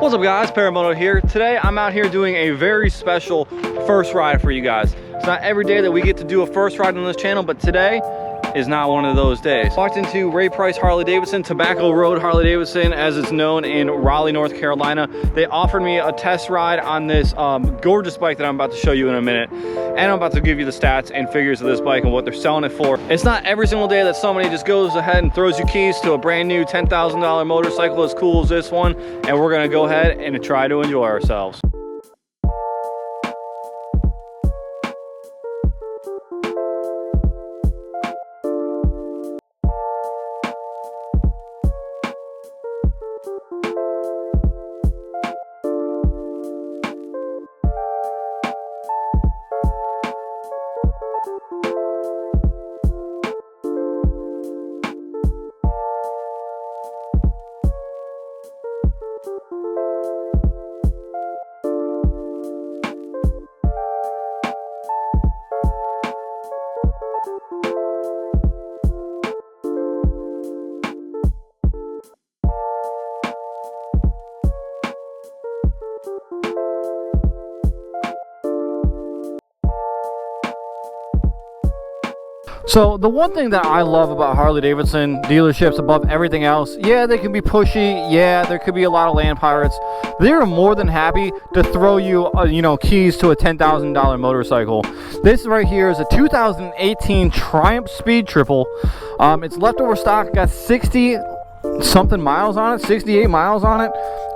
What's up guys, Paramoto here. Today I'm out here doing a very special first ride for you guys. It's not every day that we get to do a first ride on this channel, but today is not one of those days. Walked into Ray Price Harley Davidson, Tobacco Road Harley Davidson as it's known in Raleigh, North Carolina. They offered me a test ride on this gorgeous bike that I'm about to show you in a minute. And I'm about to give you the stats and figures of this bike and what they're selling it for. It's not every single day that somebody just goes ahead and throws you keys to a brand new $10,000 motorcycle as cool as this one. And we're gonna go ahead and try to enjoy ourselves. So the one thing that I love about Harley Davidson dealerships above everything else, yeah, they can be pushy, yeah, there could be a lot of land pirates. They're more than happy to throw you, keys to a $10,000 motorcycle. This right here is a 2018 Triumph Speed Triple. It's leftover stock, got 60 something miles on it, 68 miles on it,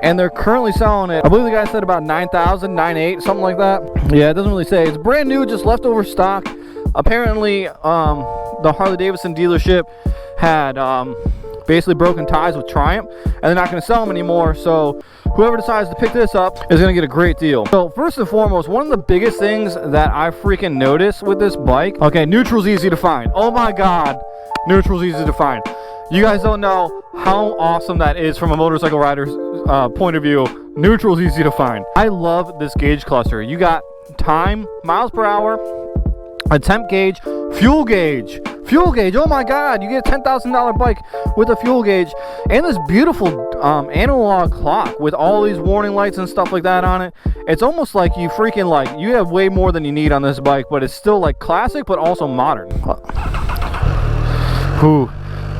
and they're currently selling it, I believe the guy said about 9,000, 9,800, something like that. Yeah, it doesn't really say. It's brand new, just leftover stock. Apparently, the Harley Davidson dealership had basically broken ties with Triumph, and they're not going to sell them anymore. So whoever decides to pick this up is going to get a great deal. So first and foremost, one of the biggest things that I freaking noticed with this bike, okay, neutral's easy to find. Oh my God, neutral's easy to find. You guys don't know how awesome that is from a motorcycle rider's point of view. Neutral's easy to find. I love this gauge cluster. You got time, miles per hour, a temp gauge, fuel gauge. Oh my God, you get a $10,000 bike with a fuel gauge and this beautiful analog clock with all these warning lights and stuff like that on it. It's almost like you freaking you have way more than you need on this bike, but it's still like classic but also modern.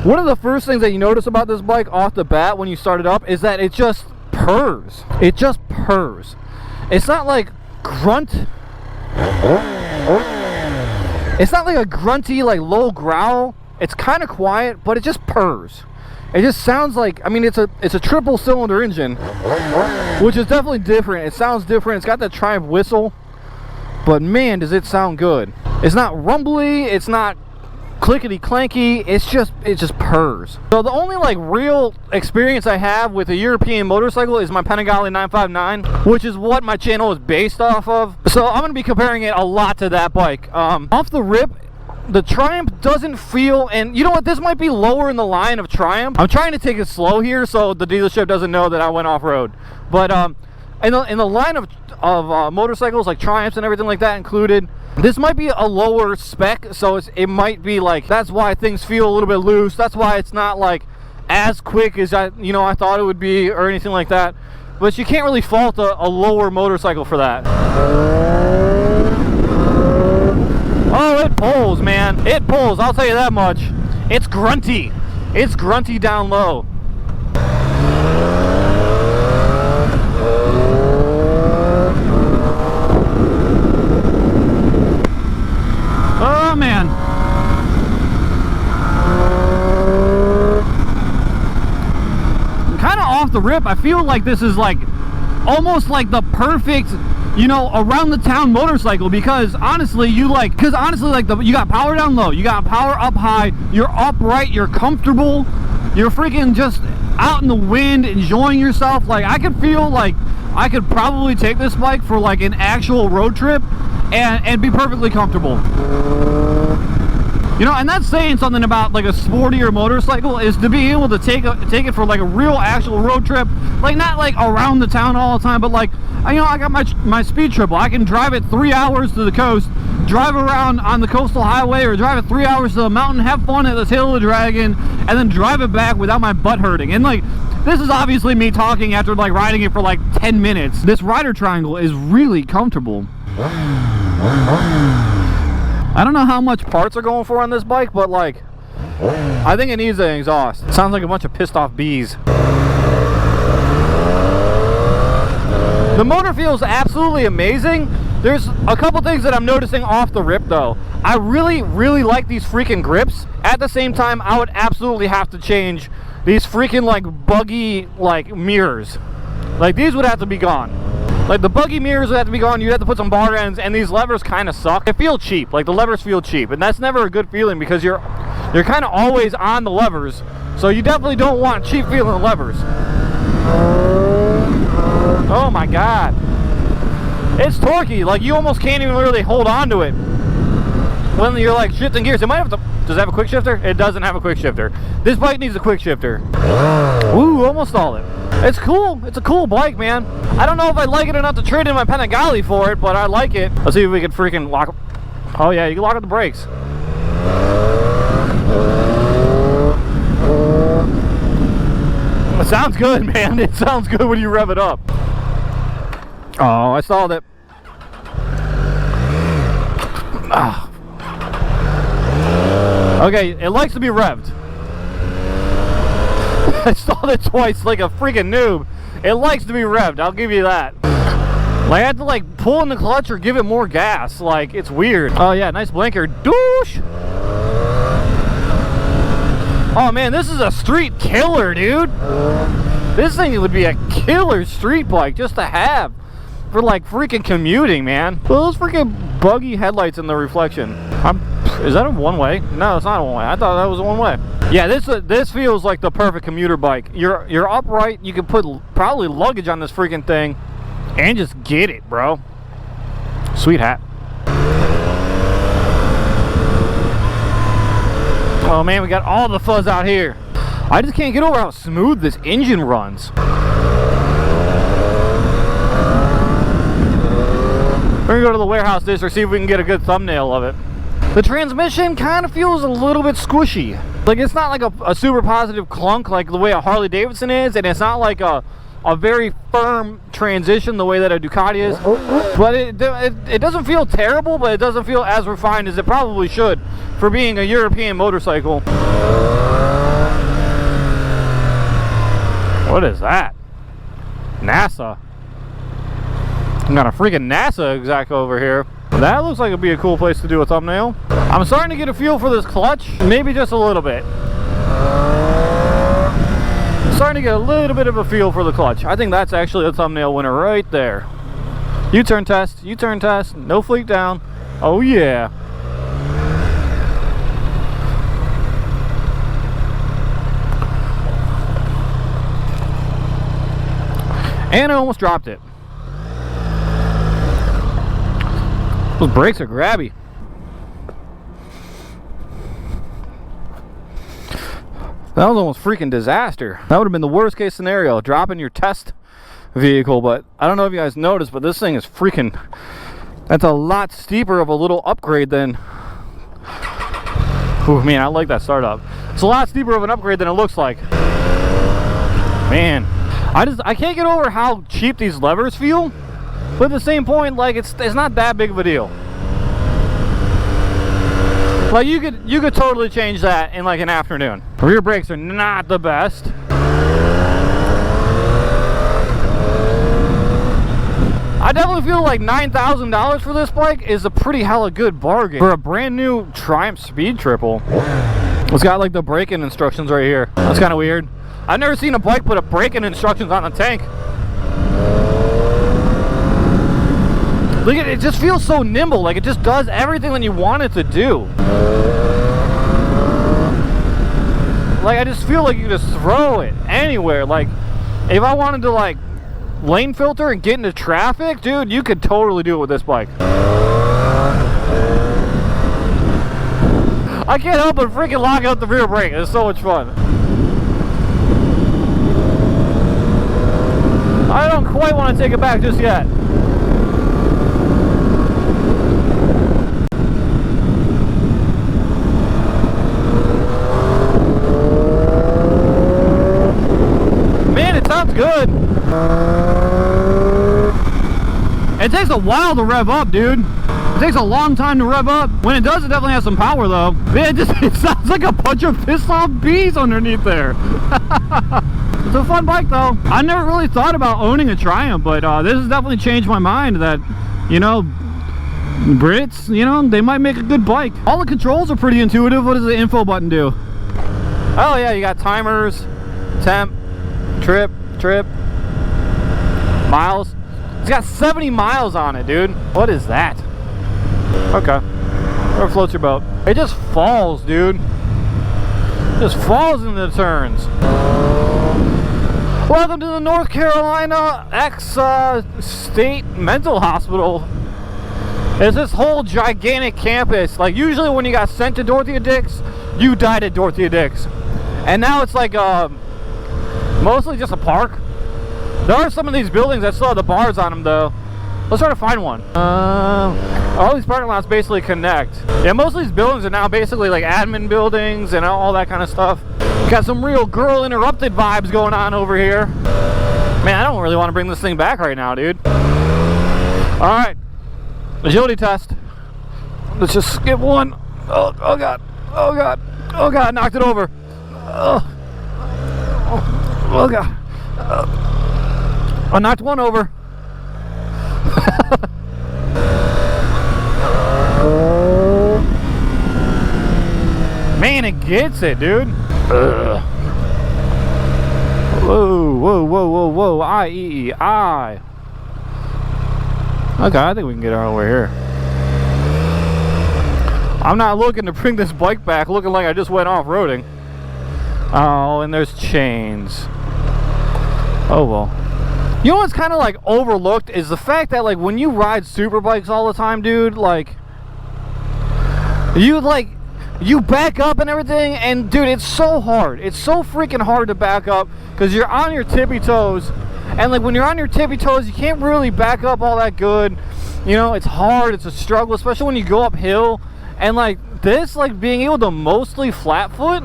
One of the first things that you notice about this bike off the bat when you start it up is that it just purrs. It just purrs. It's not like grunt. It's not like a grunty, low growl. It's kind of quiet, but it just purrs. It just sounds like, I mean, it's a triple cylinder engine, which is definitely different. It sounds different. It's got that Triumph whistle, but man, does it sound good. It's not rumbly. It's not clickety clanky. It just purrs. So the only real experience I have with a European motorcycle is my Panigale 959, which is what my channel is based off of. So I'm going to be comparing it a lot to that bike. Off the rip, the Triumph doesn't feel, and you know what, this might be lower in the line of Triumph. I'm trying to take it slow here so the dealership doesn't know that I went off-road. But in the line of motorcycles like Triumphs and everything like that included, this might be a lower spec, so it might be that's why things feel a little bit loose. That's why it's not as quick as I thought it would be or anything like that. But you can't really fault a lower motorcycle for that. Oh, it pulls, man. It pulls, I'll tell you that much. It's grunty. It's grunty down low. Oh man. Kind of off the rip, I feel like this is almost like the perfect, around the town motorcycle, because honestly, you got power down low, you got power up high, you're upright, you're comfortable, you're freaking just out in the wind enjoying yourself. I could feel I could probably take this bike for an actual road trip and be perfectly comfortable. And that's saying something about a sportier motorcycle, is to be able to take it for a real actual road trip, not around the town all the time, but I got my Speed Triple. I can drive it 3 hours to the coast, drive around on the coastal highway or drive it 3 hours to the mountain, have fun at the tail of the dragon, and then drive it back without my butt hurting. And like, this is obviously me talking after like riding it for like 10 minutes. This rider triangle is really comfortable. I don't know how much parts are going for on this bike, but like, I think it needs an exhaust. It sounds like a bunch of pissed off bees. The motor feels absolutely amazing. There's a couple things that I'm noticing off the rip though. I really like these freaking grips. At the same time, I would absolutely have to change these freaking like buggy like mirrors. Like these would have to be gone. Like the buggy mirrors would have to be gone. You'd have to put some bar ends, and these levers kind of suck. They feel cheap. Like the levers feel cheap, and that's never a good feeling because you're kind of always on the levers. So you definitely don't want cheap feeling levers. Oh my god. It's torquey. Like you almost can't even really hold on to it when you're like shifting gears. It might have to. Does it have a quick shifter? It doesn't have a quick shifter. This bike needs a quick shifter. Ooh, almost stalled it. It's cool. It's a cool bike, man. I don't know if I like it enough to trade in my Panigale for it, but I like it. Let's see if we can freaking lock up. Oh yeah, you can lock up the brakes. It sounds good, man. It sounds good when you rev it up. Oh, I stalled it. Ah. Okay, it likes to be revved. I stalled it twice like a freaking noob. It likes to be revved, I'll give you that. Like, I had to like pull in the clutch or give it more gas. Like, it's weird. Oh yeah, nice blinker. Doosh! Oh man, this is a street killer, dude. This thing would be a killer street bike just to have for like freaking commuting, man. Those freaking buggy headlights in the reflection. Is that a one-way? No, it's not a one-way. I thought that was a one-way. Yeah, this feels like the perfect commuter bike. You're upright. You can put probably luggage on this freaking thing and just get it, bro. Sweet hat. Oh man, we got all the fuzz out here. I just can't get over how smooth this engine runs. We're gonna go to the warehouse district, see if we can get a good thumbnail of it. The transmission kind of feels a little bit squishy. Like it's not like a super positive clunk like the way a Harley Davidson is, and it's not like a very firm transition the way that a Ducati is. But it doesn't feel terrible, but it doesn't feel as refined as it probably should for being a European motorcycle. What is that? NASA. We got a freaking NASA exec over here. That looks like it'd be a cool place to do a thumbnail. I'm starting to get a feel for this clutch, maybe just a little bit. Starting to get a little bit of a feel for the clutch. I think that's actually a thumbnail winner right there. U-turn test, no fleet down. Oh yeah. And I almost dropped it. Those brakes are grabby. That was almost freaking disaster. That would have been the worst case scenario, dropping your test vehicle. But I don't know if you guys noticed, but this thing is freaking, that's a lot steeper of a little upgrade than, oh man, I like that startup. It's a lot steeper of an upgrade than it looks like. Man, I can't get over how cheap these levers feel. But at the same point, like it's not that big of a deal. Like you could totally change that in like an afternoon. Rear brakes are not the best. I definitely feel like $9,000 for this bike is a pretty hella good bargain for a brand new Triumph Speed Triple. It's got like the braking instructions right here. That's kind of weird. I've never seen a bike put a braking instructions on a tank. Look at it, it just feels so nimble, like it just does everything that you want it to do. Like I just feel like you can just throw it anywhere. Like if I wanted to like lane filter and get into traffic, dude, you could totally do it with this bike. I can't help but freaking lock out the rear brake. It's so much fun. I don't quite want to take it back just yet. good. It takes a while to rev up, dude. It takes a long time to rev up. When it does, it definitely has some power, though. Man, it sounds like a bunch of pissed off bees underneath there. It's a fun bike, though. I never really thought about owning a Triumph, but this has definitely changed my mind that, you know, Brits, you know, they might make a good bike. All the controls are pretty intuitive. What does the info button do? Oh, yeah, you got timers, temp, trip, miles. It's got 70 miles on it, dude. What is that? Okay. Where floats your boat? It just falls, dude. It just falls into the turns. Welcome to the North Carolina State Mental Hospital. It's this whole gigantic campus. Like, usually when you got sent to Dorothea Dix, you died at Dorothea Dix. And now it's like mostly just a park. There are some of these buildings that still have the bars on them, though. Let's try to find one. All these parking lots basically connect. Yeah, most of these buildings are now basically like admin buildings and all that kind of stuff. Got some real Girl Interrupted vibes going on over here. Man, I don't really want to bring this thing back right now, dude. All right, agility test. Let's just skip one. Oh God, oh God, oh God, knocked it over. Oh God. I knocked one over. Man, it gets it, dude. Whoa, whoa, whoa, whoa, whoa. I. Okay, I think we can get our way here. I'm not looking to bring this bike back looking like I just went off-roading. Oh, and there's chains. Oh, well. You know what's kind of like overlooked is the fact that like when you ride super bikes all the time, dude, like you back up and everything, and dude, it's so hard. It's so freaking hard to back up because you're on your tippy toes, and like when you're on your tippy toes, you can't really back up all that good. You know, it's hard. It's a struggle, especially when you go uphill. And like this, like being able to mostly flat foot,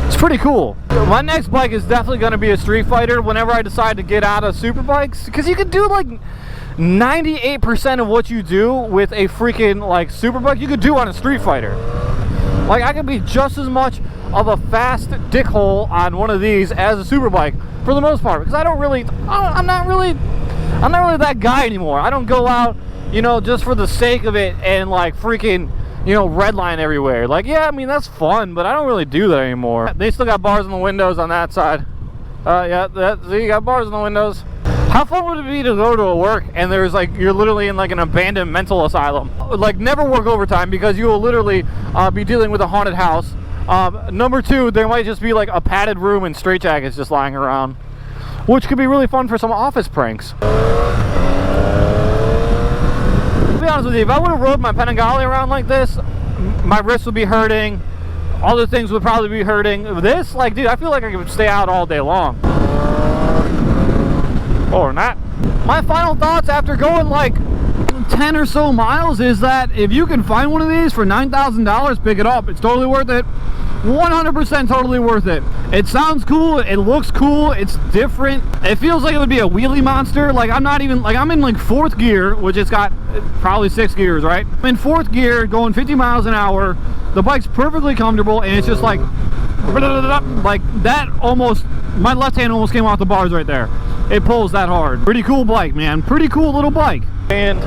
it's pretty cool. My next bike is definitely going to be a Street Fighter whenever I decide to get out of super bikes, because you can do like 98% of what you do with a freaking like super bike you could do on a Street Fighter. Like I can be just as much of a fast dickhole on one of these as a super bike for the most part, because I'm not really that guy anymore. I don't go out, you know, just for the sake of it and like freaking, you know, redline everywhere. Like, yeah, I mean, that's fun, but I don't really do that anymore. They still got bars on the windows on that side. Yeah, see, you got bars on the windows. How fun would it be to go to a work and there's like, you're literally in like an abandoned mental asylum? Like, never work overtime because you will literally be dealing with a haunted house. Number two, there might just be like a padded room and straitjackets just lying around, which could be really fun for some office pranks. To be honest with you, if I would have rode my Panigale around like this, my wrists would be hurting, other things would probably be hurting. This, like, dude, I feel like I could stay out all day long. Or not. My final thoughts after going like 10 or so miles is that if you can find one of these for $9,000, pick it up. It's totally worth it. 100% totally worth it. It sounds cool, it looks cool, it's different. It feels like it would be a wheelie monster. Like I'm in like 4th gear, which it's got probably 6 gears, right? I'm in 4th gear going 50 miles an hour. The bike's perfectly comfortable, and it's just like that. Almost my left hand almost came off the bars right there. It pulls that hard. Pretty cool bike, man. Pretty cool little bike. And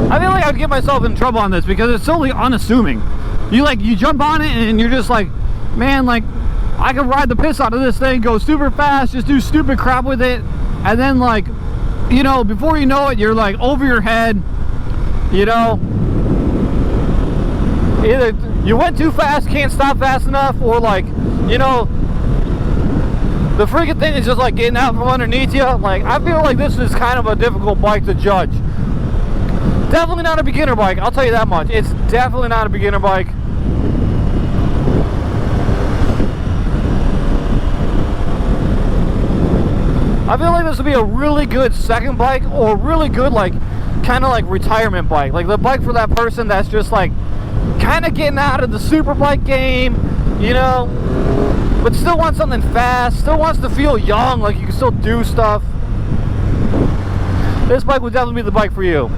I feel like I'd get myself in trouble on this because it's totally unassuming. You jump on it and you're just like, man, like I could ride the piss out of this thing, go super fast, just do stupid crap with it, and then like, you know, before you know it, you're like over your head, you know. Either you went too fast, can't stop fast enough, or like, you know, the freaking thing is just like getting out from underneath you. Like, I feel like this is kind of a difficult bike to judge. Definitely not a beginner bike, I'll tell you that much. It's definitely not a beginner bike. I feel like this would be a really good second bike, or really good like kind of like retirement bike, like the bike for that person that's just like kind of getting out of the superbike game, you know, but still wants something fast, still wants to feel young, like you can still do stuff, this bike would definitely be the bike for you.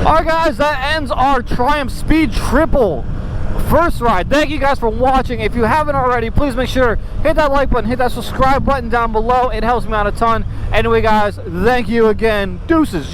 Alright guys, that ends our Triumph Speed Triple first ride. Thank you guys for watching. If you haven't already, please make sure hit that like button, hit that subscribe button down below. It helps me out a ton. Anyway guys, thank you again. Deuces.